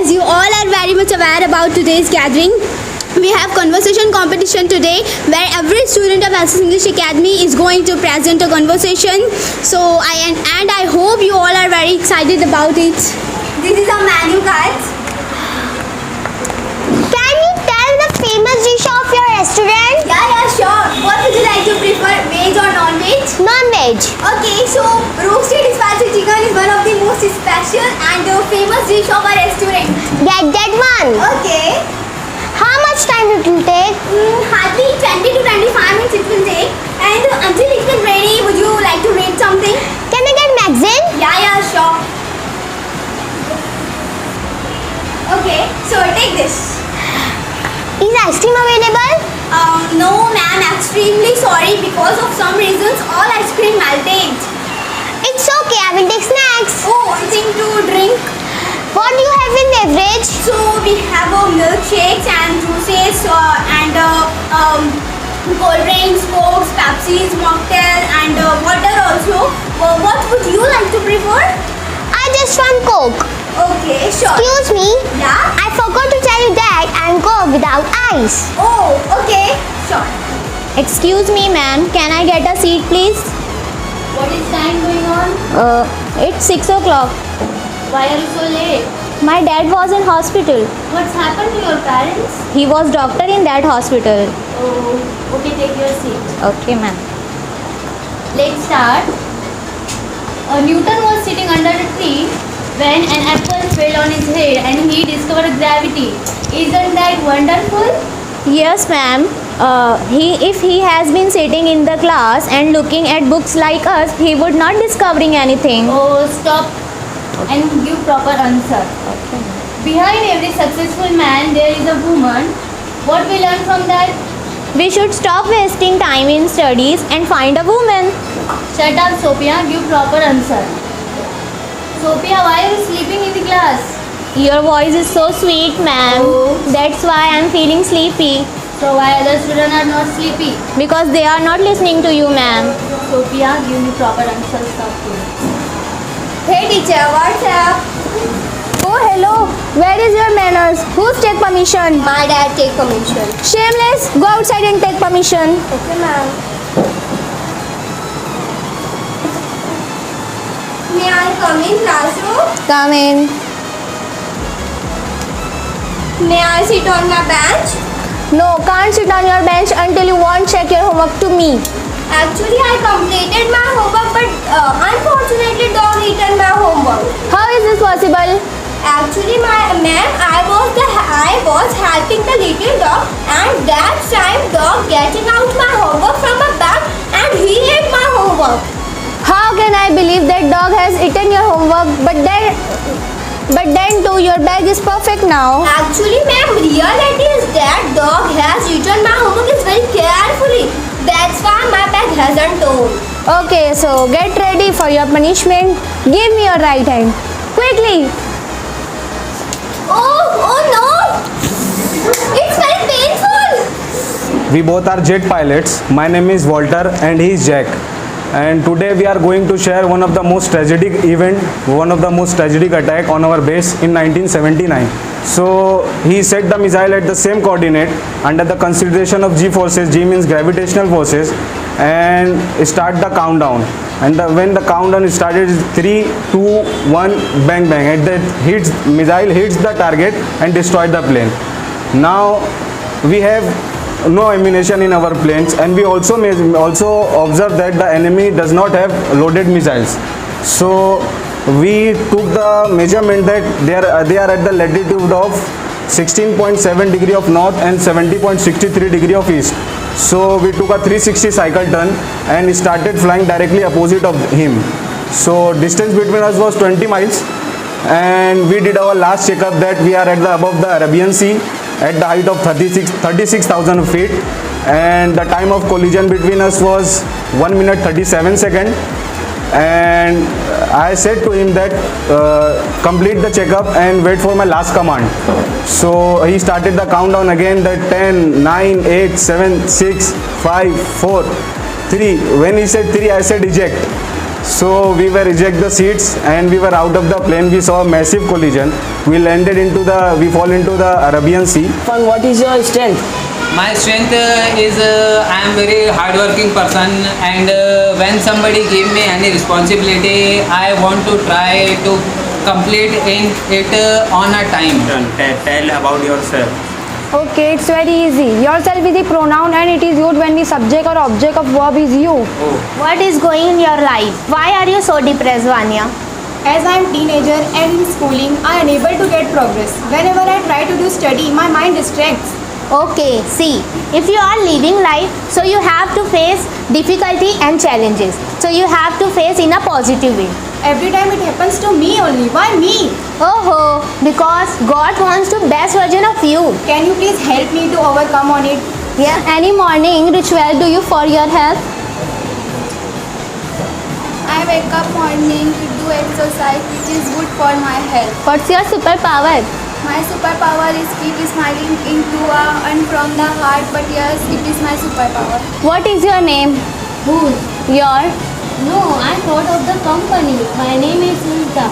as you all are very much aware about today's gathering, we have conversation competition today where every student of SS English Academy is going to present a conversation. So I hope you all are very excited about it. This is our menu cards. Can you tell the famous dish of your restaurant? Yeah, sure. What would you like to prefer, veg or non-veg? Non-veg. Okay, so roasted spicy chicken is one of the most special and famous dish of our restaurant. Get that one. Okay. How much time it will take? Hardly 20 to 25 minutes it will take. And until it is ready, would you like to read something? Can I get magazine? Yeah, sure. Okay, so take this. Is ice cream available? No ma'am, extremely sorry. Because of some reasons, all ice cream melted. It's okay, I will take snacks. Oh, anything to drink? What do you have in beverage? So we have milkshakes and juices and cold drinks, cokes, Pepsis, mocktail and water also. What would you like to prefer? I just want Coke. Okay, sure. Excuse me. Yeah? I forgot to tell you that I'm Coke without ice. Oh, okay, sure. Excuse me, ma'am. Can I get a seat, please? What is time going on? It's 6 o'clock. Why are you so late? My dad was in hospital. What's happened to your parents? He was doctor in that hospital. Oh, okay, take your seat. Okay, ma'am. Let's start. Newton was sitting under a tree when an apple fell on his head and he discovered gravity. Isn't that wonderful? Yes, ma'am. If he has been sitting in the class and looking at books like us, he would not discovering anything. Oh, stop and give proper answer. Okay. Behind every successful man, there is a woman. What we learn from that? We should stop wasting time in studies and find a woman. Shut up, Sophia. Give proper answer. Sophia, why are you sleeping in the class? Your voice is so sweet, ma'am. Oh. That's why I'm feeling sleepy. So why other students are not sleepy? Because they are not listening to you, ma'am. Sophia, give me proper answer. Stop here. Hey teacher, what's up? Oh, hello. Where is your manners? Who's take permission? My dad take permission. Shameless. Go outside and take permission. Okay, ma'am. May I come in classroom? Come in. May I sit on my bench? No, can't sit on your bench until you won't check your homework to me. Actually, I completed my homework, but unfortunately, dog eaten my homework. How is this possible? Actually, ma'am, I was helping the little dog, and that time dog getting out my homework from my bag, and he ate my homework. How can I believe that dog has eaten your homework, but then too your bag is perfect now? Actually, ma'am, reality is that dog has eaten my homework is very carefully. That's why my bag hasn't torn. Okay, so get ready for your punishment. Give me your right hand. Quickly. Oh no! It's very painful. We both are jet pilots. My name is Walter and he is Jack. And today we are going to share one of the most tragic attack on our base in 1979. So he set the missile at the same coordinate under the consideration of G forces. G means gravitational forces, and start the countdown. And when the countdown started, 3, 2, 1, bang bang. And that missile hits the target and destroyed the plane. Now we have no ammunition in our planes, and we also observe that the enemy does not have loaded missiles. So we took the measurement that they are at the latitude of 16.7 degree of north and 70.63 degree of east. So we took a 360 cycle turn and started flying directly opposite of him. So distance between us was 20 miles, and we did our last checkup that we are at the above the Arabian Sea at the height of 36,000 feet, and the time of collision between us was 1 minute 37 seconds. And I said to him that complete the checkup and wait for my last command. So he started the countdown again, that 10, 9, 8, 7, 6, 5, 4, 3. When he said 3, I said eject. So we were eject the seats and we were out of the plane. We saw a massive collision. We fall into the Arabian Sea. Fun, what is your strength? My strength is I am very hardworking person, and when somebody give me any responsibility, I want to try to complete in it on a time. Tell about yourself. Okay, it's very easy. Yourself is the pronoun and it is used when the subject or object of verb is you. What is going in your life? Why are you so depressed, Vanya? As I am teenager and in schooling, I am unable to get progress. Whenever I try to do study, my mind distracts. Okay, see, if you are living life, so you have to face difficulty and challenges. So you have to face in a positive way. Every time it happens to me only. Why me? Oh, because God wants the best version of you. Can you please help me to overcome on it? Yeah. Any morning ritual do you for your health? I wake up morning to do exercise which is good for my health. What's your superpower? My superpower is keep smiling into and from the heart, but yes, it is my superpower. What is your name? Whose? Your. No, I thought of the company. My name is Sulta.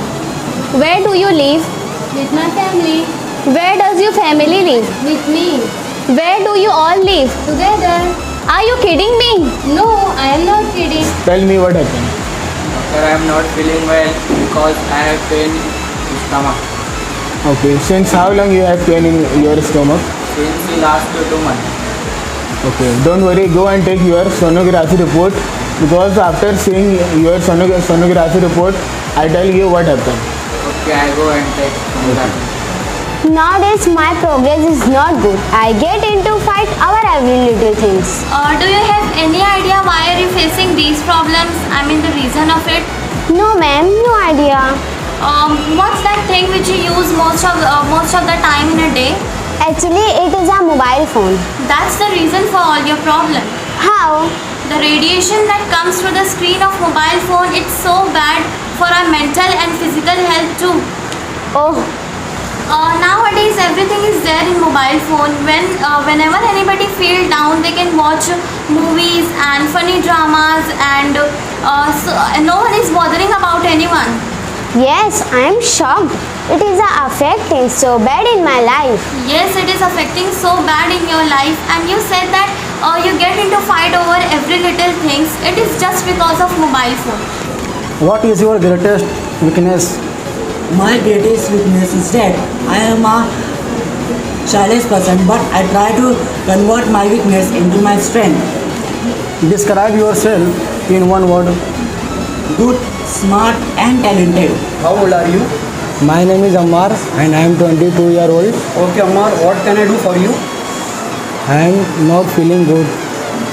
Where do you live? With my family. Where does your family live? With me. Where do you all live? Together. Are you kidding me? No, I am not kidding. Tell me what happened. Sir, I am not feeling well because I have pain in stomach Okay, since how long you have pain in your stomach? since the last 2 months. Okay, don't worry, go and take your sonography report because after seeing your sonography report, I tell you what happened. Okay, I go and take sonography. Nowadays my progress is not good. I get into fight over every little things. Do you have any idea why are you facing these problems? I mean the reason of it? No ma'am, no idea. What's that thing which you use most of the time in a day? Actually it is a mobile phone. That's the reason for all your problem. How? The radiation that comes through the screen of mobile phone, it's so bad for our mental and physical health too. Oh, Nowadays everything is there in mobile phone. Whenever anybody feel down, they can watch movies and funny dramas, and no one is bothering about anyone. yes, I am shocked. It is affecting so bad in my life. Yes, it is affecting so bad in your life, and you said that you get into fight over every little things. It is just because of mobile phone. What is your greatest weakness? My greatest weakness is that I am a childish person, but I try to convert my weakness into my strength. Describe yourself in one word. Good, smart, and talented. How old are you? My name is Ammar and I am 22 years old. Okay, Ammar, what can I do for you? I am not feeling good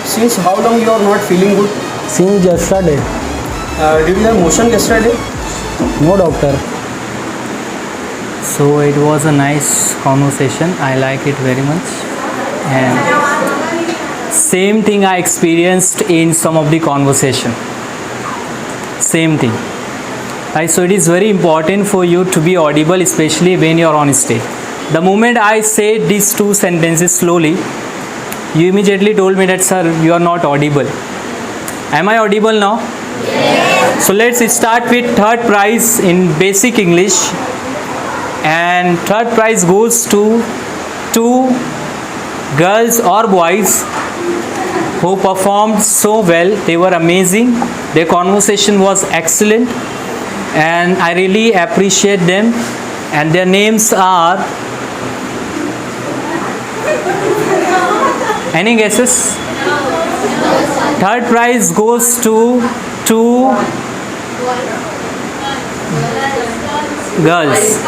Since how long you are not feeling good? since yesterday. Did you have motion yesterday? No doctor. So it was a nice conversation. I like it very much. And same thing I experienced in some of the conversation. Same thing. Right, so it is very important for you to be audible, especially when you are on stage. The moment I said these two sentences slowly, you immediately told me that, sir, you are not audible. Am I audible now? Yes. So let's start with third prize in basic English. And third prize goes to two girls or boys who performed so well. They were amazing. Their conversation was excellent. And I really appreciate them. And their names are... Any guesses? Third prize goes to two girls.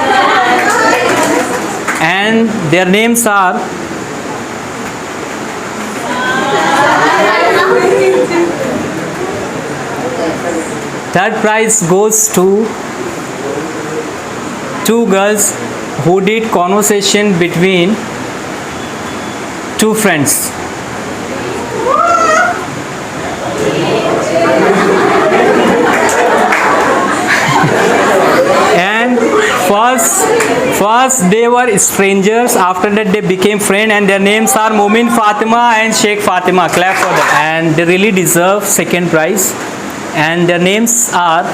And their names are... Third prize goes to two girls who did conversation between two friends. And first they were strangers, after that they became friends, and their names are Momin Fatima and Sheikh Fatima. Clap for them. And they really deserve second prize. and their names are,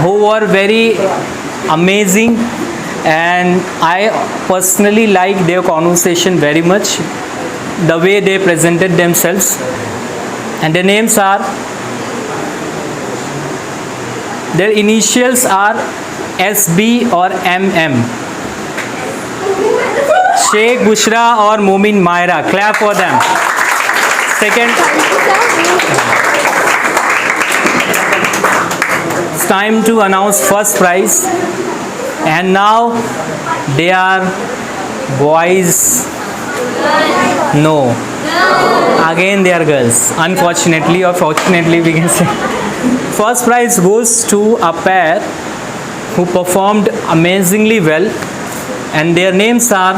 who were very amazing, and I personally like their conversation very much, the way they presented themselves. And their names are, their initials are SB or MM. Sheikh Bushra or Momin Myra. Clap for them. Second, it's time to announce first prize. And now they are boys. No. Again they are girls. Unfortunately or fortunately we can say. First prize goes to a pair who performed amazingly well, and their names are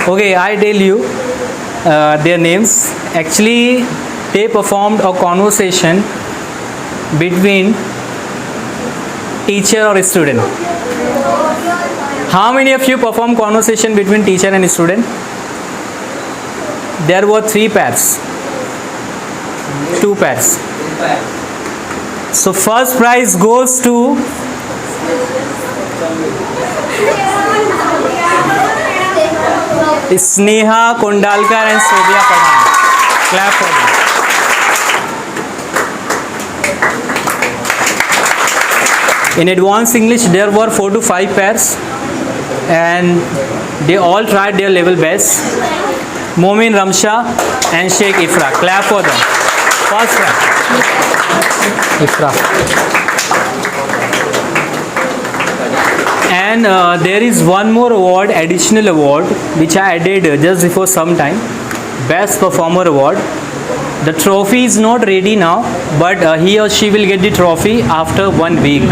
okay, I tell you their names. Actually, they performed a conversation between teacher or student. How many of you perform conversation between teacher and student? There were 3 pairs. 2 pairs. So first prize goes to Sneha Kondalkar and Sobhya Pradhan. Clap for them. In advanced English there were 4 to 5 pairs, and they all tried their level best. Momin Ramsha and Sheikh Ifra. Clap for them. First round. Ifra. And there is one more award, additional award, which I added just before some time. Best Performer Award. The trophy is not ready now, but he or she will get the trophy after 1 week.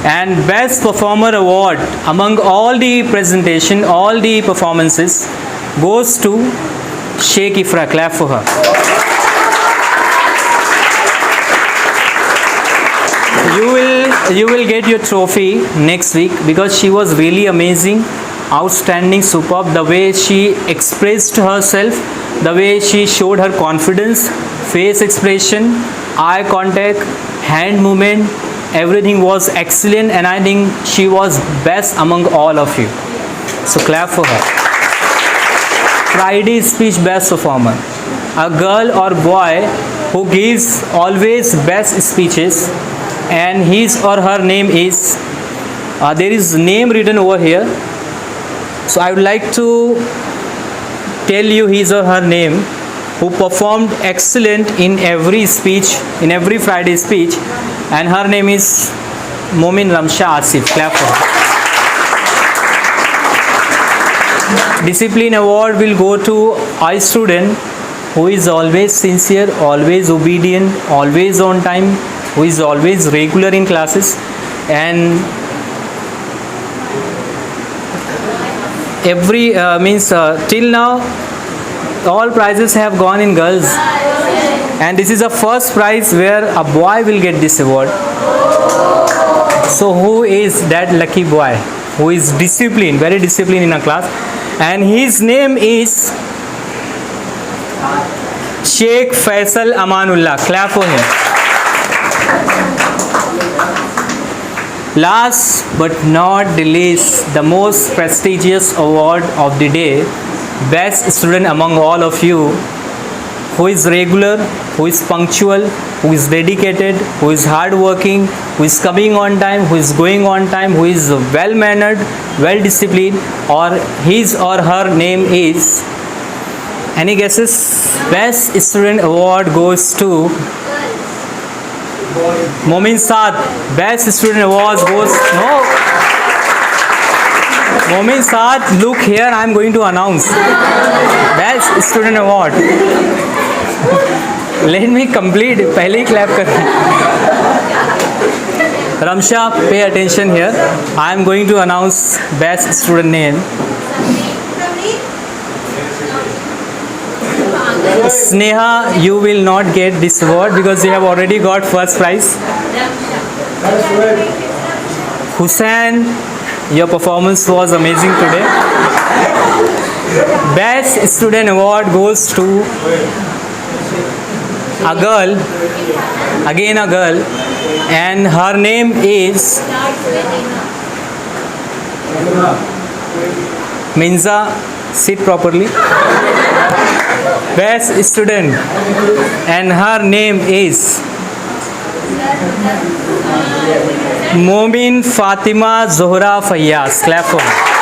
And Best Performer Award among all the presentation, all the performances, goes to Sheikh Ifra. Clap for her. You will get your trophy next week because she was really amazing, outstanding, superb. The way she expressed herself, the way she showed her confidence, face expression, eye contact, hand movement, everything was excellent, and I think she was best among all of you. So clap for her. Friday speech best performer. A girl or boy who gives always best speeches, and his or her name is, there is name written over here. So I would like to tell you his or her name, who performed excellent in every speech, in every Friday speech, and her name is Momin Ramsha Asif. Clap for her. Discipline award will go to a student who is always sincere, always obedient, always on time, who is always regular in classes, and every till now all prizes have gone in girls, and this is the first prize where a boy will get this award. So who is that lucky boy who is disciplined, very disciplined in a class? And his name is Sheikh Faisal Amanullah. Clap for him. Last but not the least, the most prestigious award of the day, best student among all of you, who is regular, who is punctual, who is dedicated, who is hardworking, who is coming on time, who is going on time, who is well mannered, well disciplined, or his or her name is, any guesses? Best student award goes to Momin Saad. Best student award goes, no, Momin Saad, look here, I am going to announce best student award. Let me complete, पहले ही clap कर. Ramsha, pay attention here. I am going to announce best student name. Sneha, you will not get this award because you have already got first prize. Hussain, Your performance was amazing today. Best student award goes to a girl, again a girl, and her name is Minza. Sit properly. Best student, and her name is Momin Fatima Zohra Fayyaz. Clap for her.